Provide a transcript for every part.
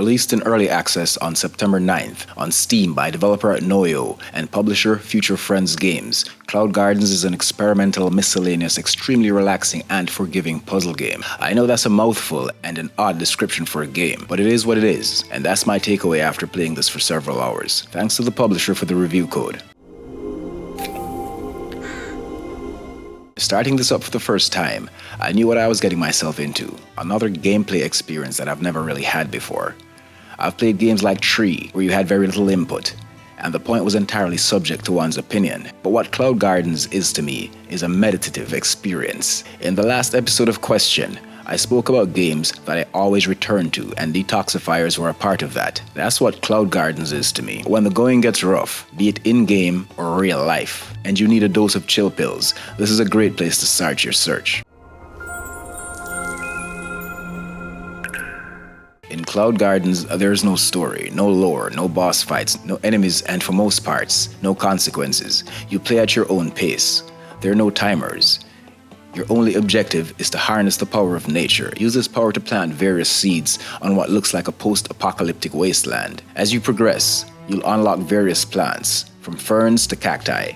Released in early access on September 9th on Steam by developer Noyo and publisher Future Friends Games, Cloud Gardens is an experimental, miscellaneous, extremely relaxing and forgiving puzzle game. I know that's a mouthful and an odd description for a game, but it is what it is, and that's my takeaway after playing this for several hours. Thanks to the publisher for the review code. Starting this up for the first time, I knew what I was getting myself into, another gameplay experience that I've never really had before. I've played games like Tree, where you had very little input, and the point was entirely subject to one's opinion. But what Cloud Gardens is to me is a meditative experience. In the last episode of Question, I spoke about games that I always return to, and detoxifiers were a part of that. That's what Cloud Gardens is to me. When the going gets rough, be it in-game or real life, and you need a dose of chill pills, this is a great place to start your search. In Cloud Gardens, there is no story, no lore, no boss fights, no enemies, and for most parts, no consequences. You play at your own pace. There are no timers. Your only objective is to harness the power of nature. Use this power to plant various seeds on what looks like a post-apocalyptic wasteland. As you progress, you'll unlock various plants, from ferns to cacti.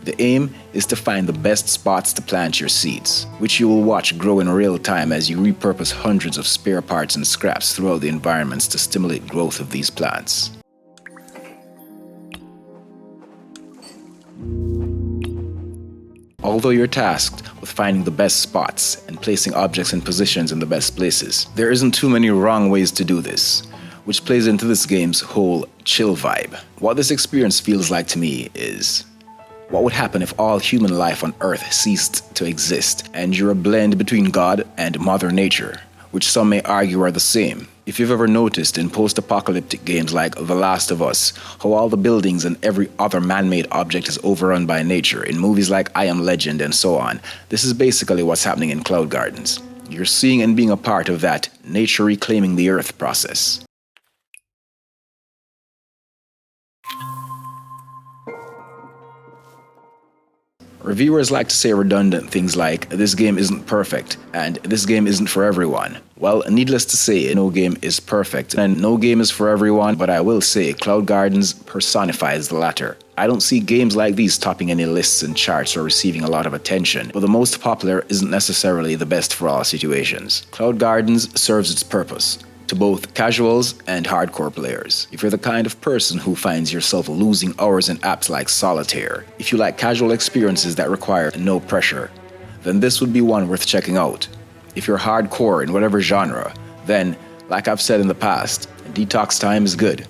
The aim is to find the best spots to plant your seeds, which you will watch grow in real time as you repurpose hundreds of spare parts and scraps throughout the environments to stimulate growth of these plants. Although you're tasked with finding the best spots and placing objects and positions in the best places, there isn't too many wrong ways to do this, which plays into this game's whole chill vibe. What this experience feels like to me is, what would happen if all human life on Earth ceased to exist and you're a blend between God and Mother Nature, which some may argue are the same? If you've ever noticed in post-apocalyptic games like The Last of Us, how all the buildings and every other man-made object is overrun by nature, in movies like I Am Legend and so on, this is basically what's happening in Cloud Gardens. You're seeing and being a part of that nature reclaiming the earth process. Reviewers like to say redundant things like, this game isn't perfect, and this game isn't for everyone. Well, needless to say, no game is perfect, and no game is for everyone, but I will say Cloud Gardens personifies the latter. I don't see games like these topping any lists and charts or receiving a lot of attention, but the most popular isn't necessarily the best for all situations. Cloud Gardens serves its purpose to both casuals and hardcore players. If you're the kind of person who finds yourself losing hours in apps like Solitaire, if you like casual experiences that require no pressure, then this would be one worth checking out. If you're hardcore in whatever genre, then, like I've said in the past, detox time is good.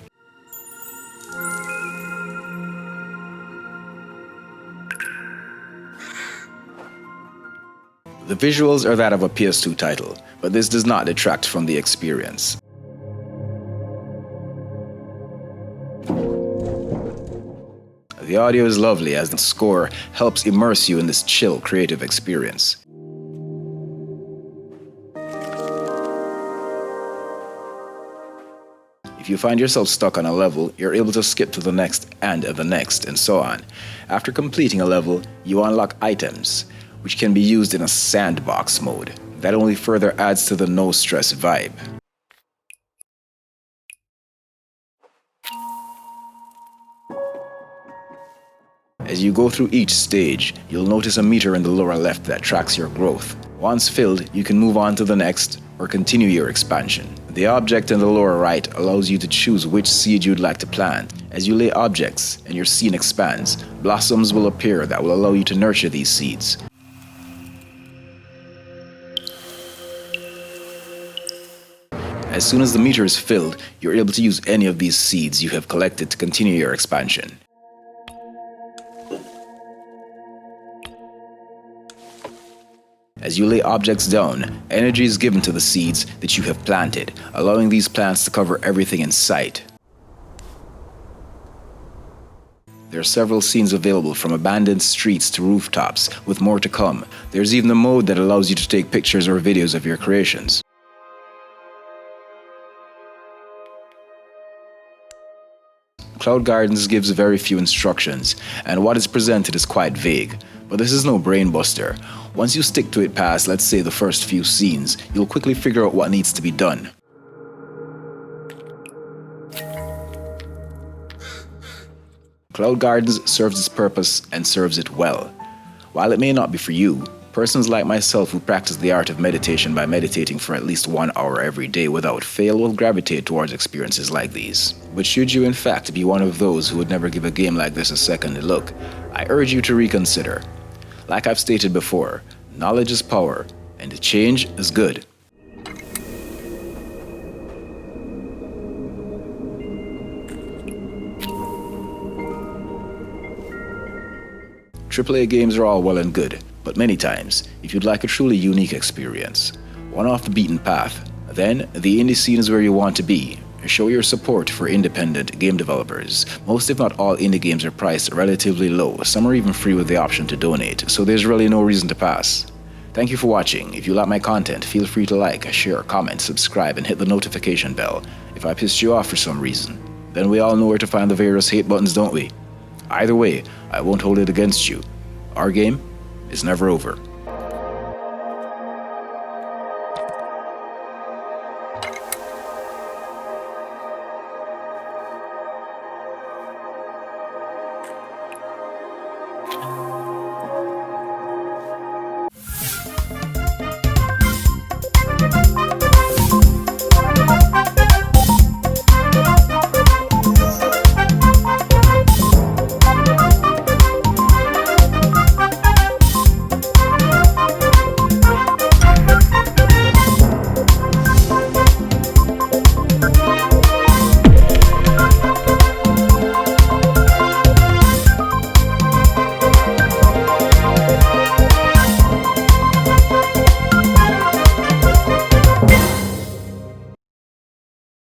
The visuals are that of a PS2 title, but this does not detract from the experience. The audio is lovely as the score helps immerse you in this chill, creative experience. If you find yourself stuck on a level, you're able to skip to the next, and so on. After completing a level, you unlock items, which can be used in a sandbox mode. That only further adds to the no-stress vibe. As you go through each stage, you'll notice a meter in the lower left that tracks your growth. Once filled, you can move on to the next or continue your expansion. The object in the lower right allows you to choose which seed you'd like to plant. As you lay objects and your scene expands, blossoms will appear that will allow you to nurture these seeds. As soon as the meter is filled, you're able to use any of these seeds you have collected to continue your expansion. As you lay objects down, energy is given to the seeds that you have planted, allowing these plants to cover everything in sight. There are several scenes available, from abandoned streets to rooftops, with more to come. There's even a mode that allows you to take pictures or videos of your creations. Cloud Gardens gives very few instructions, and what is presented is quite vague. But this is no brainbuster. Once you stick to it past, let's say, the first few scenes, you'll quickly figure out what needs to be done. Cloud Gardens serves its purpose and serves it well. While it may not be for you, persons like myself who practice the art of meditation by meditating for at least 1 hour every day without fail will gravitate towards experiences like these. But should you in fact be one of those who would never give a game like this a second look, I urge you to reconsider. Like I've stated before, knowledge is power, and change is good. AAA games are all well and good, but many times, if you'd like a truly unique experience, one off the beaten path, then the indie scene is where you want to be. Show your support for independent game developers. Most if not all indie games are priced relatively low, some are even free with the option to donate, so there's really no reason to pass. Thank you for watching. If you like my content, feel free to like, share, comment, subscribe, and hit the notification bell. If I pissed you off for some reason, then we all know where to find the various hate buttons, don't we? Either way, I won't hold it against you. Our game is never over.